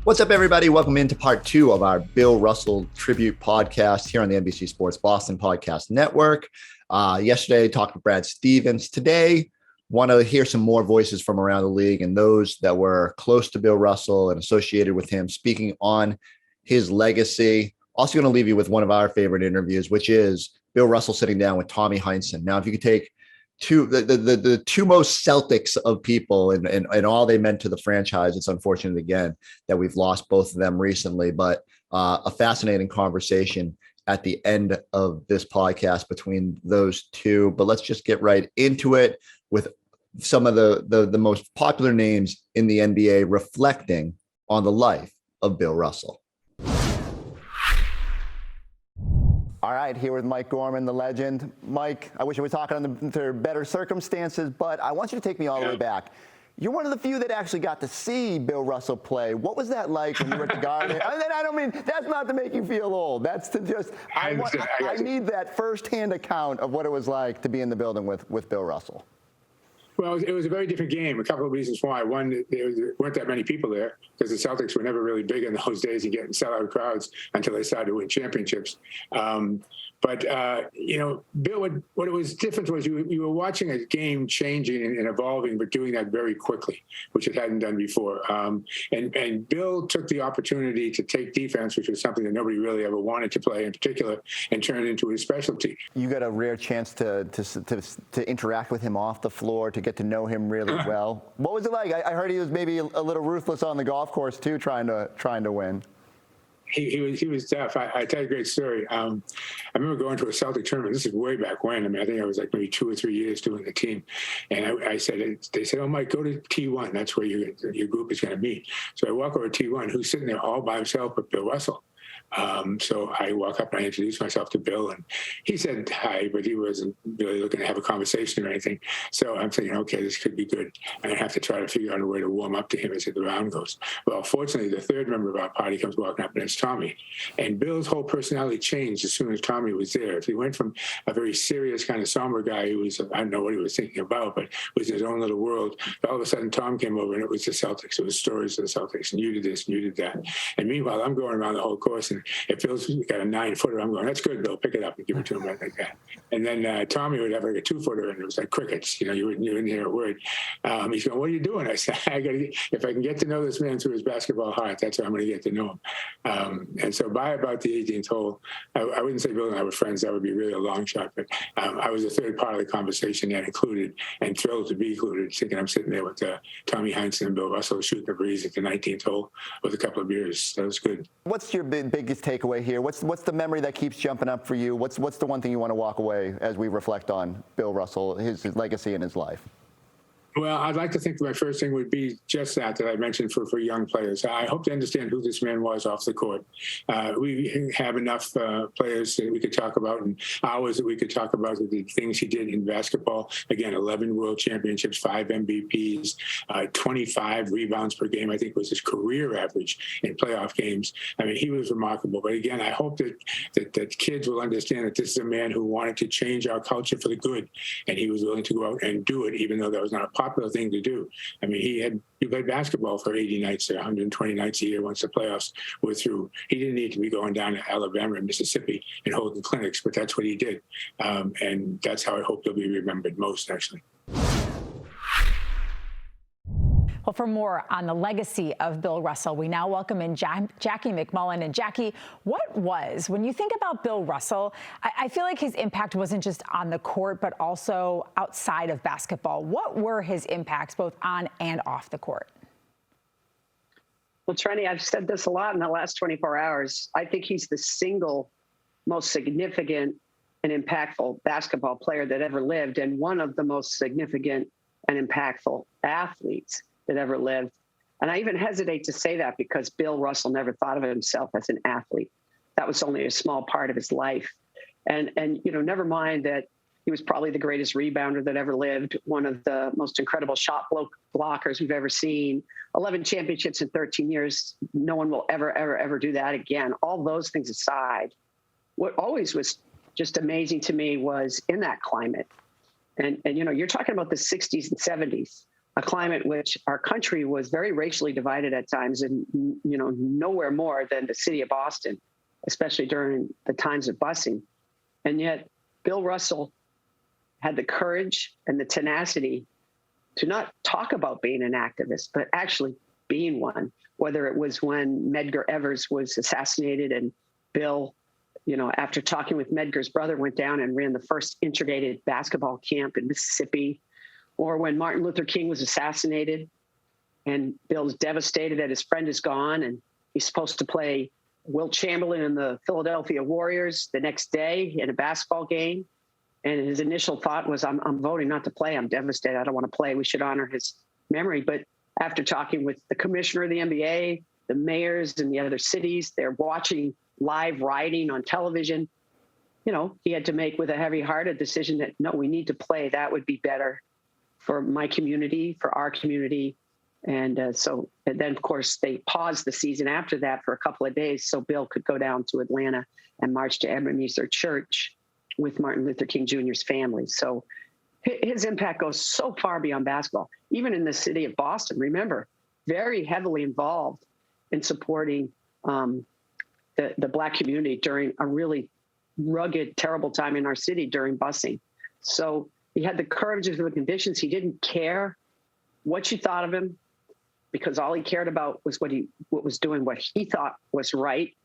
What's up, everybody? Welcome into part 2 of our Bill Russell tribute podcast here on the NBC Sports Boston podcast network. Yesterday, talked with Brad Stevens. Today, want to hear some more voices from around the league and those that were close to Bill Russell and associated with him, speaking on his legacy. Also going to leave you with one of our favorite interviews, which is Bill Russell sitting down with Tommy Heinsohn. Now, if you could take the two most Celtics of people and all they meant to the franchise, it's unfortunate again that we've lost both of them recently, but a fascinating conversation at the end of this podcast between those two. But let's just get right into it with some of the most popular names in the NBA reflecting on the life of Bill Russell. All right, here with Mike Gorman, the legend. Mike, I wish we were talking under better circumstances, but I want you to take me all the way back. You're one of the few that actually got to see Bill Russell play. What was that like when you were at the Garden? I don't mean, that's not to make you feel old. That's to just, I need that firsthand account of what it was like to be in the building with Bill Russell. Well, it was a very different game. A couple of reasons why. One, there weren't that many people there because the Celtics were never really big in those days and getting sellout crowds until they started to win championships. But Bill, what it was different was you were watching a game changing and evolving, but doing that very quickly, which it hadn't done before. And Bill took the opportunity to take defense, which was something that nobody really ever wanted to play in particular, and turn it into his specialty. You got a rare chance to interact with him off the floor, to get to know him really well. What was it like? I heard he was maybe a little ruthless on the golf course too, trying to win. He was tough. I tell you a great story. I remember going to a Celtic tournament. This is way back when. I think I was like maybe 2 or 3 years doing the team. And they said, "Oh, Mike, go to T1. That's where your group is going to meet." So I walk over to T1. Who's sitting there all by himself but Bill Russell? So I walk up and I introduce myself to Bill, and he said hi, but he wasn't really looking to have a conversation or anything. So I'm thinking, okay, this could be good. And I have to try to figure out a way to warm up to him as the round goes. Well, fortunately, the third member of our party comes walking up, and it's Tommy. And Bill's whole personality changed as soon as Tommy was there. If he went from a very serious kind of somber guy who was, I don't know what he was thinking about, but was in his own little world, all of a sudden Tom came over, and it was the Celtics. It was stories of the Celtics, and you did this, and you did that. And meanwhile, I'm going around the whole course, and if Bill's got a 9-footer, I'm going, "That's good, Bill. Pick it up and give it to him," right like that. And then Tommy would have like a 2-footer, and it was like crickets. You wouldn't hear a word. He's going, "What are you doing?" I said, if I can get to know this man through his basketball heart, that's how I'm going to get to know him. And so by about the 18th hole, I wouldn't say Bill and I were friends. That would be really a long shot. But I was the third part of the conversation that included, and thrilled to be included, thinking I'm sitting there with Tommy Heinsohn and Bill Russell shooting the breeze at the 19th hole with a couple of beers. That was good. What's your biggest takeaway here? What's the memory that keeps jumping up for you? What's the one thing you want to walk away as we reflect on Bill Russell, his legacy and his life? Well, I'd like to think my first thing would be just that I mentioned for young players. I hope to understand who this man was off the court. We have enough players that we could talk about, and hours that we could talk about the things he did in basketball. Again, 11 world championships, 5 MVPs, 25 rebounds per game, I think was his career average in playoff games. I mean, he was remarkable. But again, I hope that kids will understand that this is a man who wanted to change our culture for the good, and he was willing to go out and do it, even though that was not a popular thing to do. I mean, he played basketball for 80 nights, 120 nights a year once the playoffs were through. He didn't need to be going down to Alabama and Mississippi and holding clinics, but that's what he did. And that's how I hope he'll be remembered most, actually. Well, for more on the legacy of Bill Russell, we now welcome in Jackie MacMullan. And Jackie, when you think about Bill Russell, I feel like his impact wasn't just on the court, but also outside of basketball. What were his impacts both on and off the court? Well, Trenny, I've said this a lot in the last 24 hours. I think he's the single most significant and impactful basketball player that ever lived, and one of the most significant and impactful athletes that ever lived. And I even hesitate to say that because Bill Russell never thought of himself as an athlete. That was only a small part of his life. And never mind that he was probably the greatest rebounder that ever lived, one of the most incredible shot blockers we've ever seen, 11 championships in 13 years. No one will ever do that again. All those things aside, what always was just amazing to me was in that climate. And you're talking about the 60s and 70s. a climate in which our country was very racially divided at times, and nowhere more than the city of Boston, especially during the times of busing. And yet Bill Russell had the courage and the tenacity to not talk about being an activist, but actually being one, whether it was when Medgar Evers was assassinated and Bill, after talking with Medgar's brother, went down and ran the first integrated basketball camp in Mississippi, or when Martin Luther King was assassinated and Bill's devastated that his friend is gone and he's supposed to play Wilt Chamberlain in the Philadelphia Warriors the next day in a basketball game. And his initial thought was, I'm voting not to play. I'm devastated. I don't want to play. We should honor his memory. But after talking with the commissioner of the NBA, the mayors in the other cities, they're watching live rioting on television. He had to make with a heavy heart a decision that, no, we need to play. That would be better for my community, for our community. And then, of course, they paused the season after that for a couple of days so Bill could go down to Atlanta and march to Ebenezer Church with Martin Luther King Jr.'s family. So his impact goes so far beyond basketball, even in the city of Boston. Remember, very heavily involved in supporting the Black community during a really rugged, terrible time in our city during busing. So he had the courage of the conditions. He didn't care what you thought of him, because all he cared about was what he thought was right.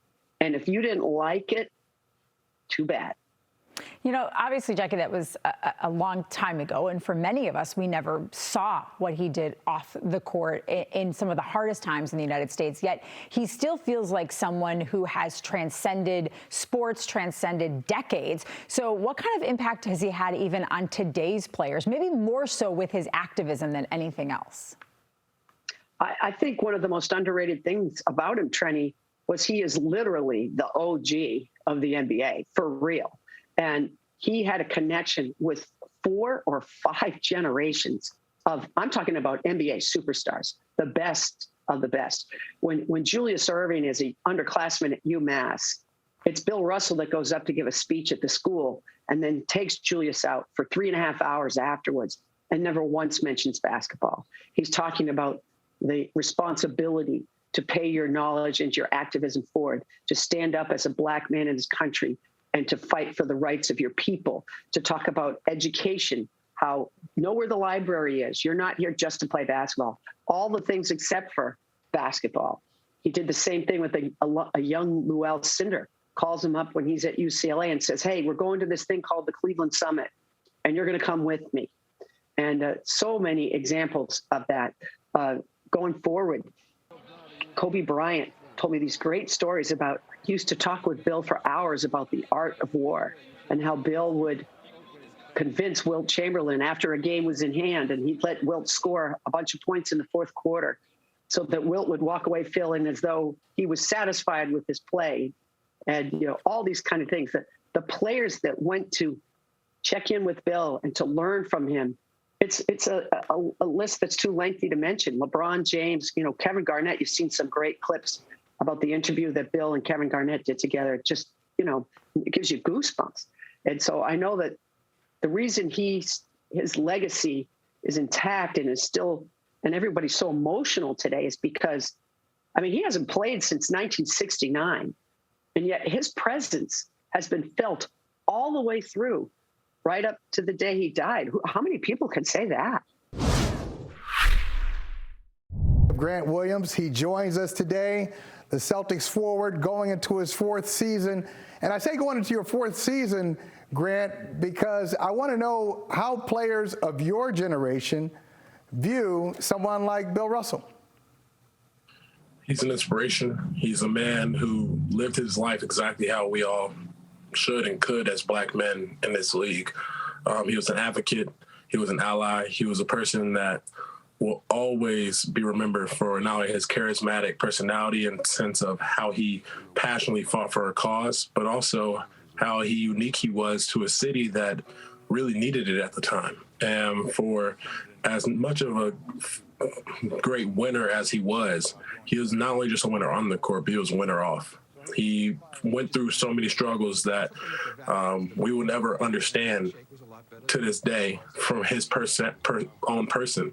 And if you didn't like it, too bad. Obviously, Jackie, that was a long time ago. And for many of us, we never saw what he did off the court in some of the hardest times in the United States. Yet he still feels like someone who has transcended sports, transcended decades. So what kind of impact has he had even on today's players, maybe more so with his activism than anything else? I think one of the most underrated things about him, Trenny, was he is literally the OG of the NBA, for real. And he had a connection with 4 or 5 generations of, I'm talking about NBA superstars, the best of the best. When Julius Erving is an underclassman at UMass, it's Bill Russell that goes up to give a speech at the school and then takes Julius out for 3.5 hours afterwards and never once mentions basketball. He's talking about the responsibility to pay your knowledge and your activism forward, to stand up as a Black man in this country and to fight for the rights of your people, to talk about education, how know where the library is. You're not here just to play basketball. All the things except for basketball. He did the same thing with a young Luell Cinder, calls him up when he's at UCLA and says, hey, we're going to this thing called the Cleveland Summit, and you're going to come with me. And so many examples of that going forward. Kobe Bryant told me these great stories about, he used to talk with Bill for hours about the art of war and how Bill would convince Wilt Chamberlain after a game was in hand, and he'd let Wilt score a bunch of points in the fourth quarter so that Wilt would walk away feeling as though he was satisfied with his play. And, all these kind of things that the players that went to check in with Bill and to learn from him, it's a list that's too lengthy to mention. LeBron James, Kevin Garnett, you've seen some great clips about the interview that Bill and Kevin Garnett did together. It just, it gives you goosebumps. And so I know that the reason his legacy is intact and is still, and everybody's so emotional today is because, he hasn't played since 1969, and yet his presence has been felt all the way through, right up to the day he died. How many people can say that? Grant Williams, he joins us today, the Celtics forward going into his 4th season. And I say going into your 4th season, Grant, because I want to know how players of your generation view someone like Bill Russell. He's an inspiration. He's a man who lived his life exactly how we all should and could as Black men in this league. He was an advocate. He was an ally. He was a person that will always be remembered for not only his charismatic personality and sense of how he passionately fought for a cause, but also how unique he was to a city that really needed it at the time. And for as much of a great winner as he was not only just a winner on the court, but he was a winner off. He went through so many struggles that we will never understand to this day from his own person.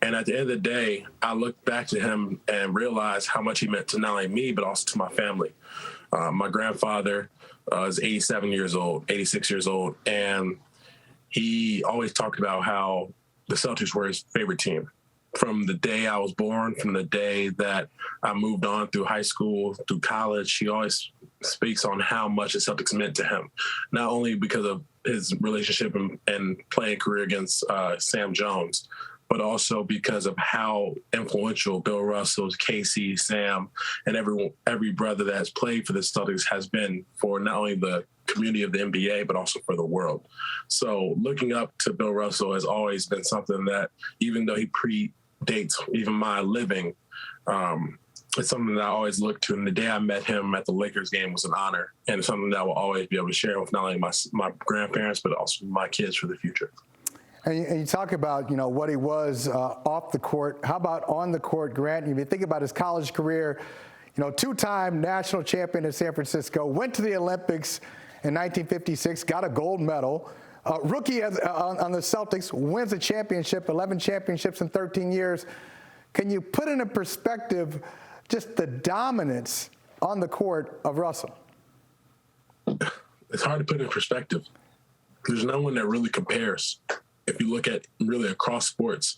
And at the end of the day, I look back to him and realize how much he meant to not only me, but also to my family. My grandfather is 86 years old, and he always talked about how the Celtics were his favorite team. From the day I was born, from the day that I moved on through high school, through college, he always speaks on how much the Celtics meant to him, not only because of his relationship and playing career against Sam Jones, but also because of how influential Bill Russell, Casey, Sam, and every brother that has played for the Celtics has been for not only the community of the NBA, but also for the world. So looking up to Bill Russell has always been something that, even though he predates even my living, it's something that I always look to. And the day I met him at the Lakers game was an honor, and it's something that I will always be able to share with not only my grandparents, but also my kids for the future. And you talk about, what he was off the court. How about on the court, Grant? If you think about his college career, two-time national champion in San Francisco, went to the Olympics in 1956, got a gold medal. Rookie on the Celtics, wins a championship, 11 championships in 13 years. Can you put into perspective just the dominance on the court of Russell? It's hard to put in perspective. There's no one that really compares. If you look at really across sports,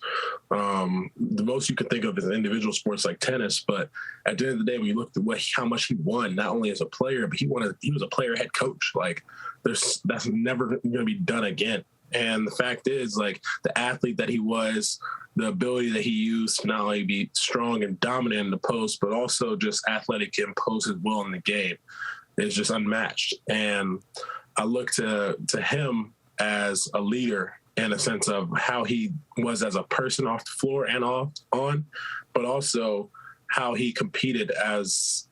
the most you can think of is individual sports like tennis. But at the end of the day, when you look at how much he won, not only as a player, but he was a player head coach. Like that's never going to be done again. And the fact is, like, the athlete that he was, the ability that he used to not only be strong and dominant in the post, but also just athletic and impose his will in the game is just unmatched. And I look to him as a leader in a sense of how he was as a person off the floor and on, but also how he competed as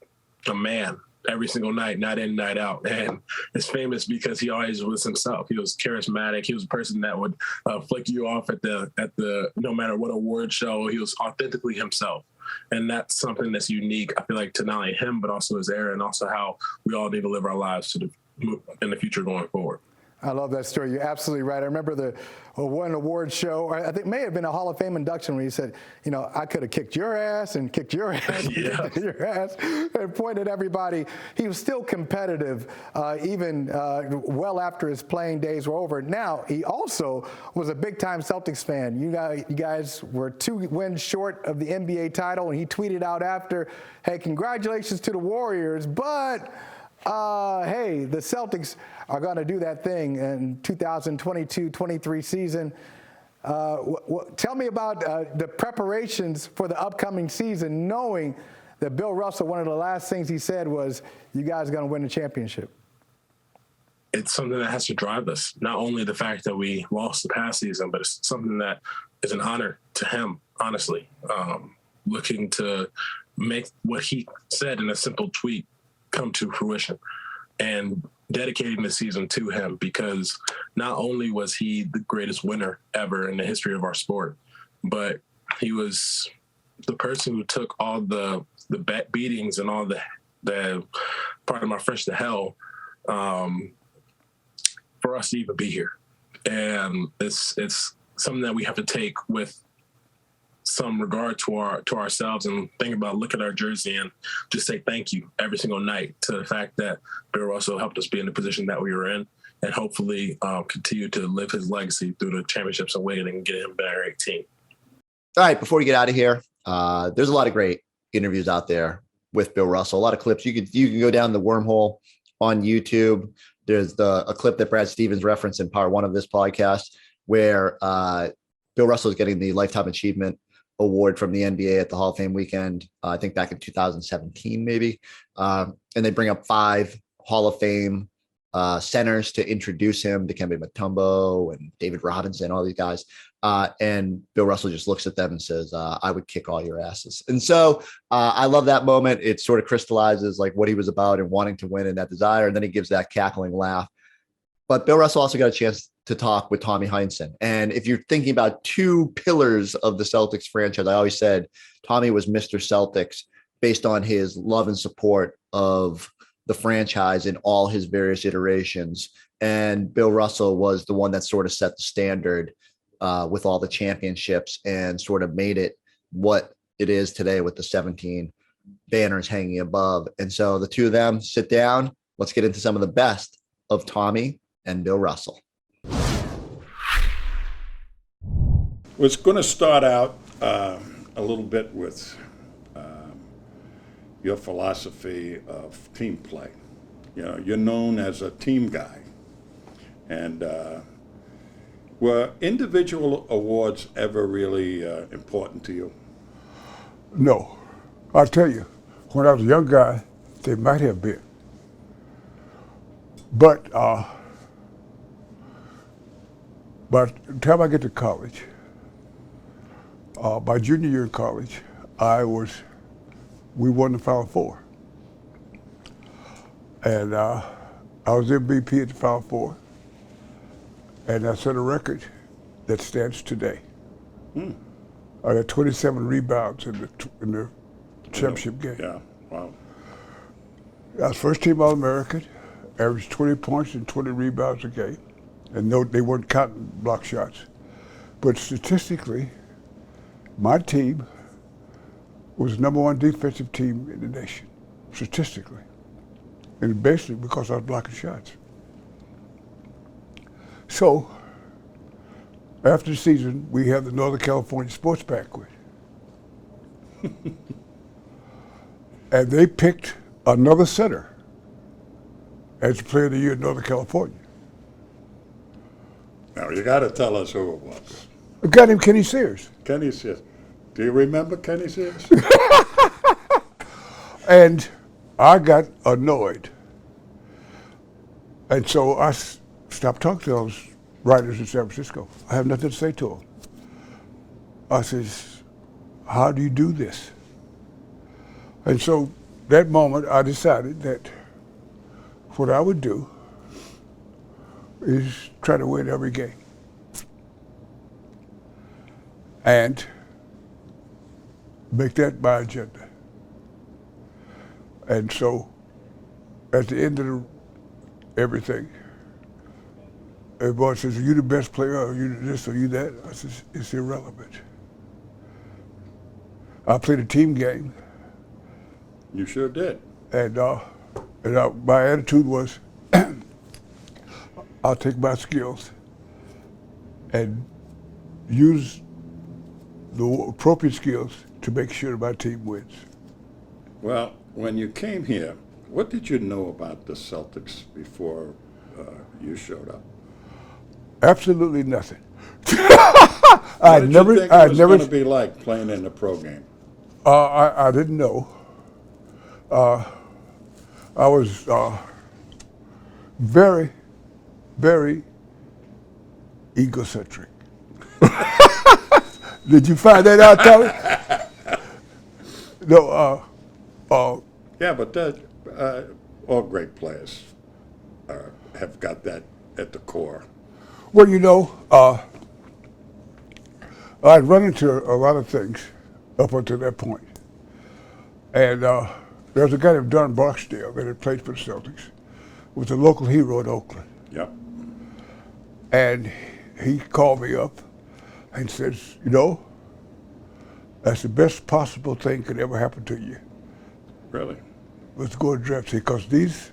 a man every single night, night in, night out. And it's famous because he always was himself. He was charismatic. He was a person that would flick you off at the no matter what award show. He was authentically himself. And that's something that's unique, I feel like, to not only him, but also his era, and also how we all need to live our lives in the future going forward. I love that story. You're absolutely right. I remember the one award show, or I think it may have been a Hall of Fame induction, when he said, I could have kicked your ass and kicked your ass and kicked your ass, and pointed at everybody. He was still competitive, even well after his playing days were over. Now, he also was a big-time Celtics fan. You guys were 2 wins short of the NBA title, and he tweeted out after, hey, congratulations to the Warriors, but hey, the Celtics are going to do that thing in 2022-23 season. Tell me about the preparations for the upcoming season, knowing that Bill Russell, one of the last things he said was, you guys are going to win the championship. It's something that has to drive us. Not only the fact that we lost the past season, but it's something that is an honor to him, honestly. Looking to make what he said in a simple tweet come to fruition, and dedicating the season to him, because not only was he the greatest winner ever in the history of our sport, but he was the person who took all the beatings and all the part of my French to hell for us to even be here. And it's something that we have to take with some regard to ourselves, and think about, look at our jersey and just say thank you every single night to the fact that Bill Russell helped us be in the position that we were in, and hopefully continue to live his legacy through the championships and winning and get him better 18. All right, before we get out of here, there's a lot of great interviews out there with Bill Russell. A lot of clips. You can go down the wormhole on YouTube. There's a clip that Brad Stevens referenced in part 1 of this podcast, where Bill Russell is getting the Lifetime Achievement Award from the NBA at the Hall of Fame weekend, I think back in 2017, maybe. And they bring up 5 Hall of Fame centers to introduce him, Dikembe Mutombo and David Robinson, all these guys. And Bill Russell just looks at them and says, I would kick all your asses. And so I love that moment. It sort of crystallizes like what he was about and wanting to win and that desire. And then he gives that cackling laugh. But Bill Russell also got a chance to talk with Tommy Heinsohn. And if you're thinking about 2 pillars of the Celtics franchise, I always said Tommy was Mr. Celtics based on his love and support of the franchise in all his various iterations. And Bill Russell was the one that sort of set the standard with all the championships and sort of made it what it is today with the 17 banners hanging above. And so the two of them sit down. Let's get into some of the best of Tommy and Bill Russell. Was going to start out a little bit with your philosophy of team play. You know, you're known as a team guy. And were individual awards ever really important to you? No. I'll tell you, when I was a young guy, they might have been. But by the time I get to college, my junior year in college, we won the Final Four. And I was MVP at the Final Four. And I set a record that stands today. I got 27 rebounds in the championship game. Yeah, wow. I was first team All-American, averaged 20 points and 20 rebounds a game. And no, they weren't counting block shots. But statistically, my team was the #1 defensive team in the nation, statistically. And basically because I was blocking shots. So, after the season, we had the Northern California Sports Banquet. And they picked another center as the Player of the Year in Northern California. Now, you got to tell us who it was. A guy named Kenny Sears. Kenny Sears. Do you remember Kenny Sears? And I got annoyed. And so I stopped talking to those writers in San Francisco. I have nothing to say to them. I says, how do you do this? And so that moment I decided that what I would do is try to win every game. And make that my agenda. And so at the end of everything, everybody says, are you the best player, or are you this, or you that? I says, it's irrelevant. I played a team game. You sure did. And my attitude was, I'll take my skills and use the appropriate skills to make sure my team wins. Well, when you came here, what did you know about the Celtics before you showed up? Absolutely nothing. What did you think it was going to be like playing in the pro game? I didn't know. I was very, very egocentric. Did you find that out, Tommy? No. Yeah, but all great players have got that at the core. Well, you know, I'd run into a lot of things up until that point. And there was a guy named Don Barksdale that had played for the Celtics, was a local hero in Oakland. Yep. And he called me up and says, you know, that's the best possible thing could ever happen to you. Really? Let's go and draft, because these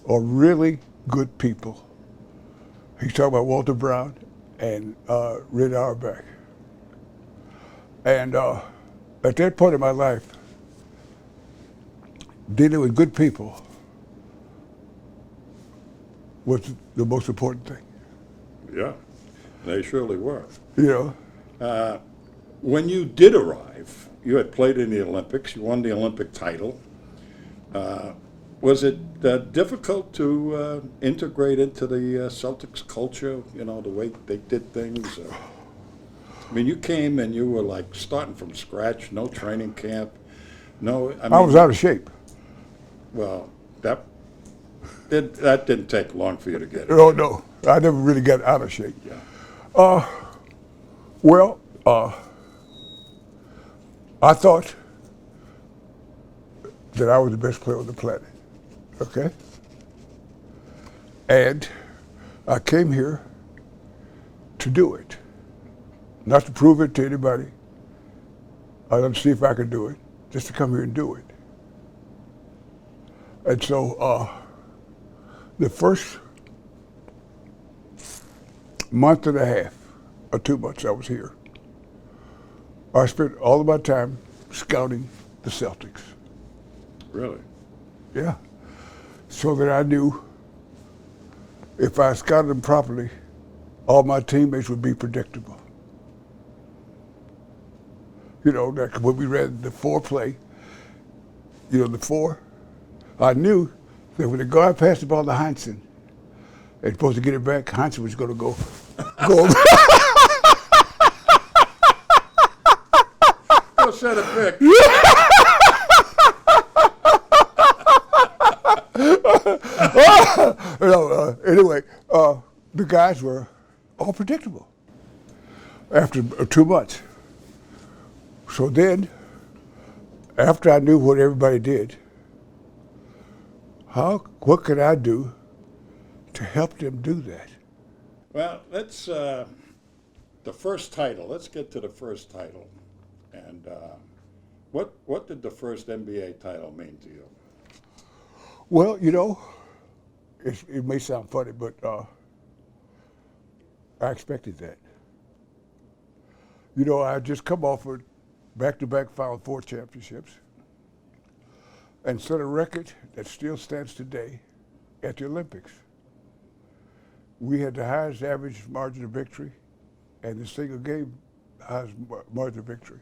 are really good people. He's talking about Walter Brown and Red Auerbach. And at that point in my life, dealing with good people was the most important thing. Yeah, they surely were. You know? When you did arrive, you had played in the Olympics, you won the Olympic title. Was it difficult to integrate into the Celtics culture, you know, the way they did things? I mean, you came and you were like starting from scratch, no training camp, no. I was out of shape. Well, that didn't take long for you to get it. Oh, no. I never really got out of shape. Yeah. Well, I thought that I was the best player on the planet, okay? And I came here to do it. not to prove it to anybody. I wanted to see if I could do it, just to come here and do it. And so the first month and a half, or 2 months I was here, I spent all of my time scouting the Celtics. Really? Yeah. So that I knew if I scouted them properly, all my teammates would be predictable. You know, like when we read the foreplay, you know, the four, I knew that when the guard passed the ball to Heinsohn, and supposed to get it back, Heinsohn was going to go. Go set a pick. Anyway, the guys were all predictable after 2 months. So then, after I knew what everybody did, what could I do to help them do that? Well, let's the first title. Let's get to the first title. And what did the first NBA title mean to you? Well, you know, it may sound funny, but I expected that. You know, I had just come off of back-to-back Final Four championships and set a record that still stands today at the Olympics. We had the highest average margin of victory and the single game highest margin of victory.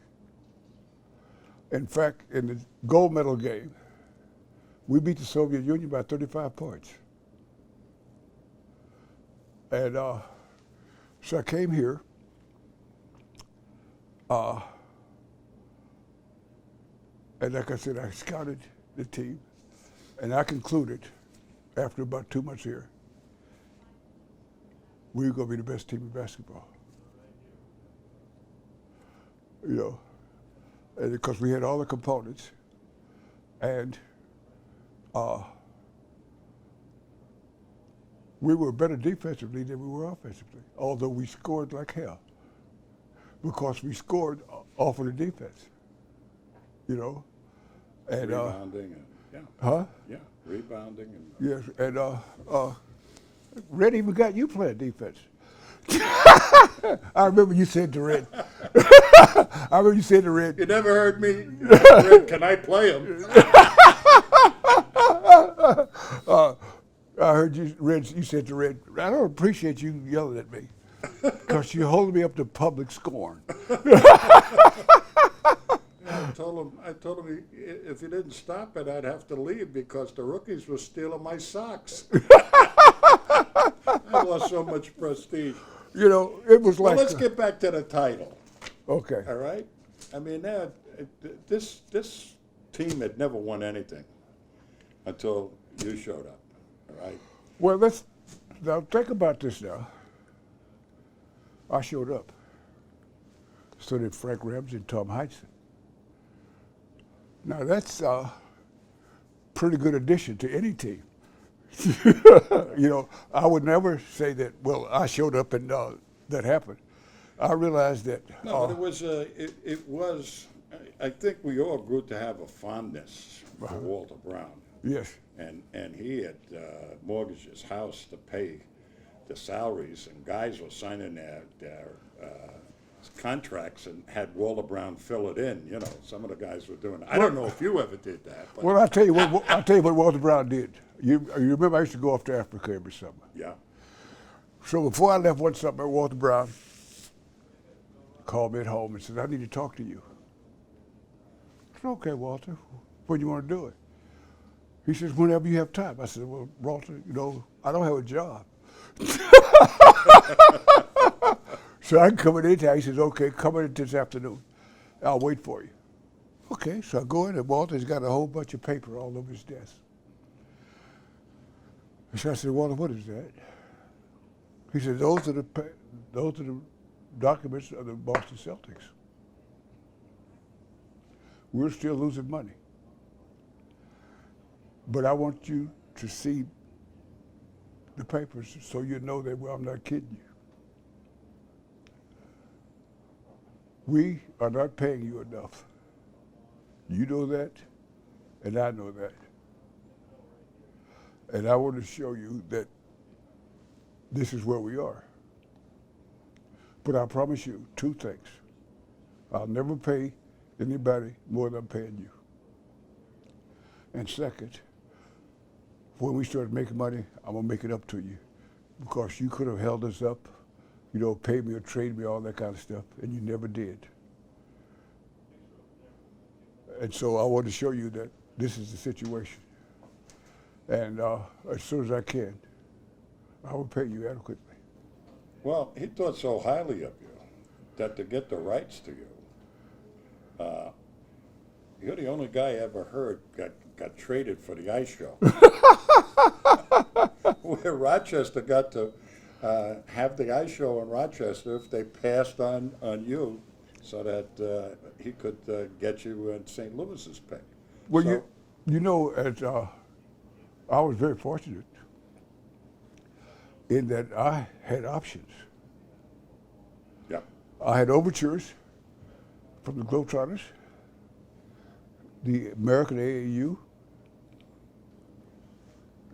In fact, in the gold medal game, we beat the Soviet Union by 35 points. And so I came here. And like I said, I scouted the team, and I concluded after about 2 months here, we were going to be the best team in basketball. You know, and because we had all the components, and we were better defensively than we were offensively, although we scored like hell, because we scored off of the defense. You know, and Rebounding and yeah. huh? Yeah, rebounding and Yes, and Red even got you playing defense. I remember you said to Red. I remember you said to Red. you never heard me. Red, can I play him? I heard you, Red. You said to Red, I don't appreciate you yelling at me, because you're holding me up to public scorn. I told him if he didn't stop it, I'd have to leave because the rookies were stealing my socks. I lost so much prestige. You know, it was like. Well, let's get back to the title. Okay. All right. I mean, this team had never won anything until you showed up. All right. Well, now think about this now. I showed up. So did Frank Ramsey and Tom Heinsohn. Now that's a pretty good addition to any team. You know, I would never say that, well, I showed up and that happened. I realized that. No, but it was, I think we all grew to have a fondness for Walter Brown. Yes. And he had mortgaged his house to pay the salaries, and guys were signing their contracts and had Walter Brown fill it in. You know, some of the guys were doing it. I don't know if you ever did that. But Well, I'll tell you what Walter Brown did. You remember I used to go off to Africa every summer. yeah. So before I left one summer, Walter Brown called me at home and said, I need to talk to you. I said, okay, Walter, when do you want to do it? He says, whenever you have time. I said, well, Walter, you know, I don't have a job. So I can come in anytime. He says, okay, come in this afternoon. I'll wait for you. Okay, so I go in and Walter's got a whole bunch of paper all over his desk. So I said, Walter, what is that? He said, those are the documents of the Boston Celtics. We're still losing money. But I want you to see the papers so you know that, well, I'm not kidding you. We are not paying you enough. You know that, and I know that. And I want to show you that this is where we are. But I promise you two things. I'll never pay anybody more than I'm paying you. And second, when we start making money, I'm going to make it up to you. Because you could have held us up, you know, paid me or traded me, all that kind of stuff, and you never did. And so I want to show you that this is the situation. And as soon as I can, I will pay you adequately. Well, he thought so highly of you that to get the rights to you, you're the only guy I ever heard got traded for the ice show. Where Rochester got to have the ice show in Rochester if they passed on you so that he could get you in St. Louis's pay. Well, so, you know, I was very fortunate in that I had options. yeah. I had overtures from the Globetrotters, the American AAU,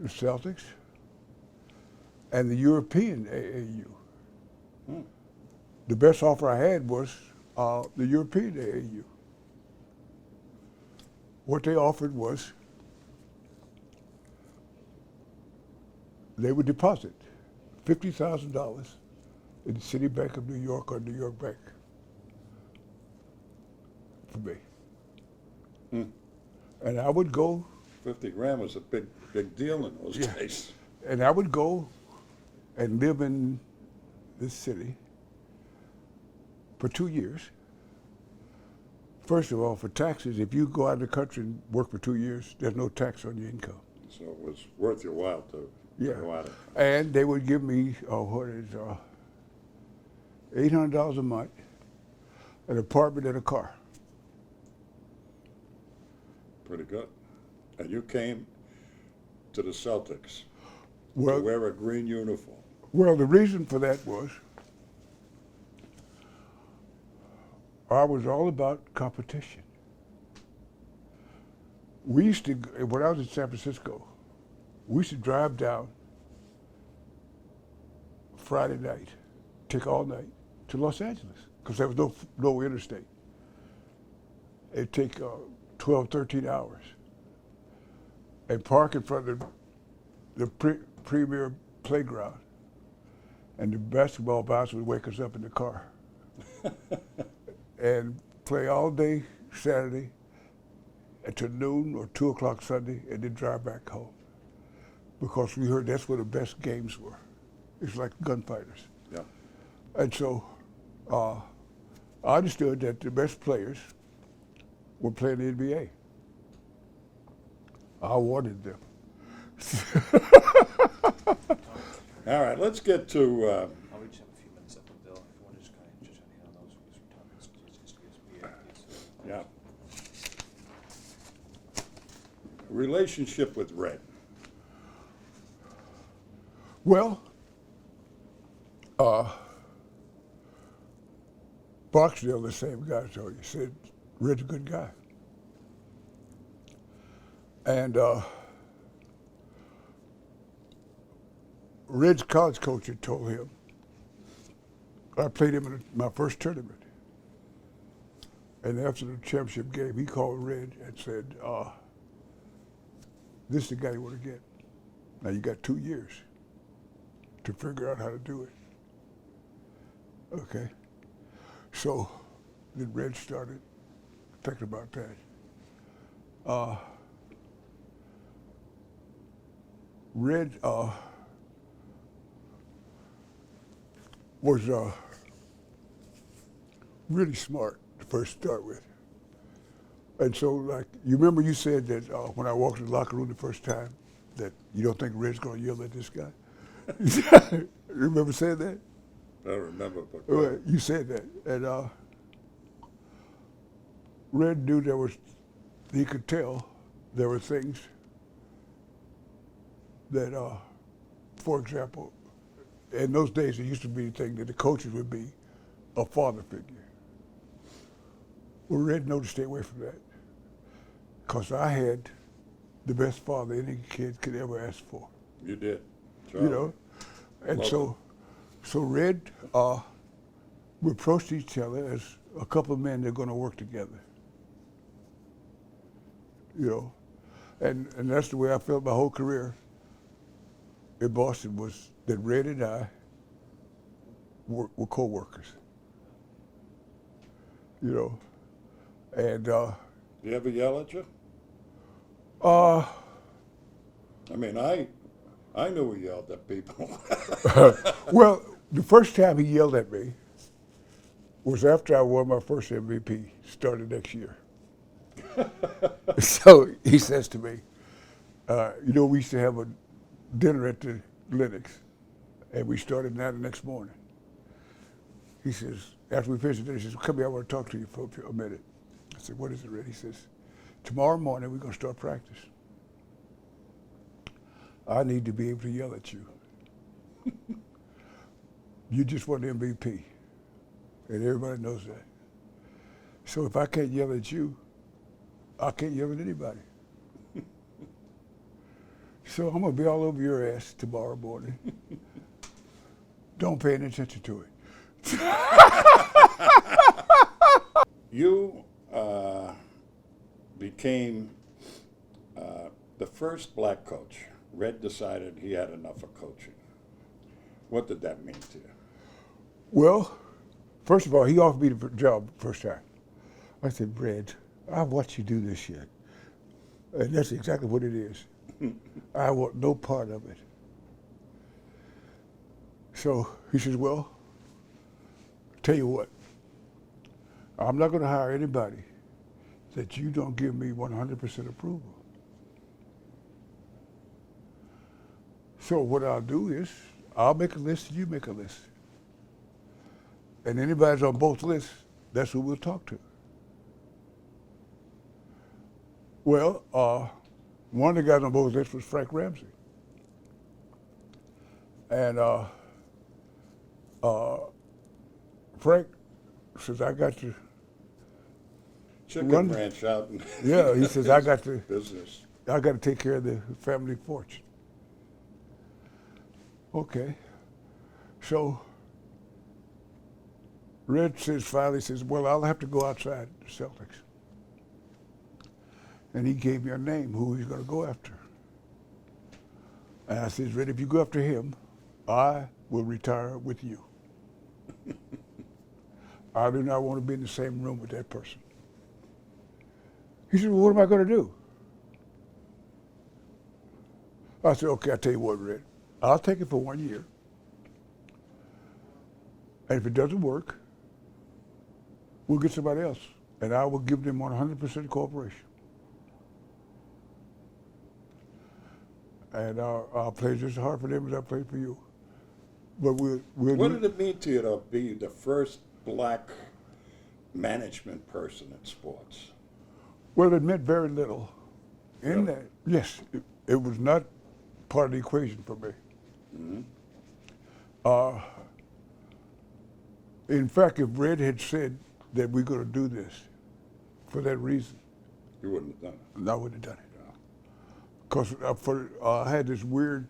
the Celtics, and the European AAU. The best offer I had was the European AAU. What they offered was they would deposit $50,000 in the City Bank of New York or New York Bank for me. And I would go. 50 grand was a big deal in those days. And I would go and live in this city for 2 years. First of all, for taxes, if you go out of the country and work for 2 years, there's no tax on your income. So it was worth your while to go out of it. And they would give me, $800 a month, an apartment and a car. Pretty good. And you came to the Celtics Well, to wear a green uniform. Well, the reason for that was I was all about competition. We used to, when I was in San Francisco, we used to drive down Friday night, take all night to Los Angeles, because there was no interstate. It'd take 12, 13 hours. And park in front of the premier playground. And the basketball bouncer would wake us up in the car. And play all day Saturday until noon or 2 o'clock Sunday, and then drive back home. Because we heard that's where the best games were. It's like gunfighters. Yeah. And so I understood that the best players were playing the NBA. I wanted them. All right, let's get to. I'll reach up a few minutes up with Bill. If you want to just kind of hit on those topics, Yeah. Relationship with Red. Well, Barksdale, the same guy, so he said, Red's a good guy. And Red's college coach had told him, I played him in my first tournament. And after the championship game, he called Red and said, this is the guy you want to get. Now you got 2 years to figure out how to do it. Okay? So then Red started thinking about that. Red was really smart to first start with. And so, like, you remember you said that when I walked in the locker room the first time that you don't think Red's going to yell at this guy? You remember saying that? I don't remember, but Well, you said that. And Red knew he could tell there were things that, for example, in those days, it used to be the thing that the coaches would be a father figure. Well, Red know to stay away from that. Because I had the best father any kid could ever ask for. You did. You know? And so Red, we approached each other as a couple of men that are going to work together. You know? And that's the way I felt my whole career in Boston, was that Red and I were co-workers. You know? And you ever yell at you? I mean, I knew he yelled at people. Well, the first time he yelled at me was after I won my first MVP, started next year. So he says to me, you know, we used to have a dinner at the Lennox, and we started now the next morning. He says, after we finished the dinner, he says, come here, I want to talk to you for a minute. I said, what is it, Red? He says, tomorrow morning we're going to start practice. I need to be able to yell at you. You just won the MVP, and everybody knows that. So if I can't yell at you, I can't yell at anybody. So I'm going to be all over your ass tomorrow morning. Don't pay any attention to it. You became the first black coach. Red decided he had enough of coaching. What did that mean to you? Well, first of all, he offered me the job first time. I said, Red, I've watched you do this shit. And that's exactly what it is. I want no part of it. So he says, well, tell you what, I'm not going to hire anybody that you don't give me 100% approval. So what I'll do is, I'll make a list and you make a list. And anybody's on both lists, that's who we'll talk to. Well, one of the guys on both lists was Frank Ramsey. And Frank says, I got to Chicken ranch out. Yeah, he says, I got to business. I got to take care of the family fortune. Okay. So Red says, finally says, well, I'll have to go outside the Celtics. And he gave me a name, who he's going to go after. And I says, Red, if you go after him, I will retire with you. I do not want to be in the same room with that person. He said, well, what am I going to do? I said, okay, I'll tell you what, Red. I'll take it for 1 year. And if it doesn't work, we'll get somebody else. And I will give them 100% cooperation. And I'll play just as hard for them as I played for you. But we'll What did it mean to you to be the first black management person in sports? Well, it meant very little. In Really? that, yes, it was not part of the equation for me. Mm-hmm. In fact, if Red had said that we're going to do this for that reason, You wouldn't have done it. I wouldn't have done it. Because I had this weird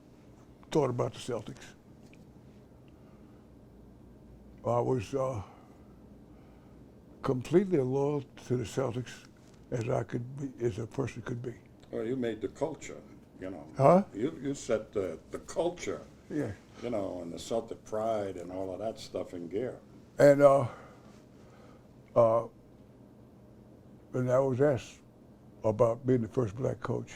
thought about the Celtics. I was completely loyal to the Celtics as I could be, as a person could be. Well, you made the culture, you know. Huh? You set the culture, Yeah. you know, and the Celtic pride and all of that stuff in gear. And I was asked about being the first black coach.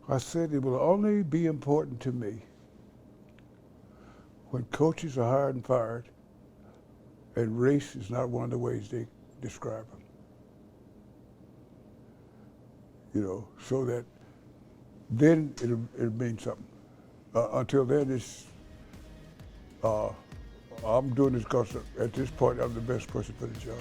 I said it will only be important to me when coaches are hired and fired, and race is not one of the ways they describe them. You know, so that then it'll mean something. Until then, it's I'm doing this because at this point I'm the best person for the job.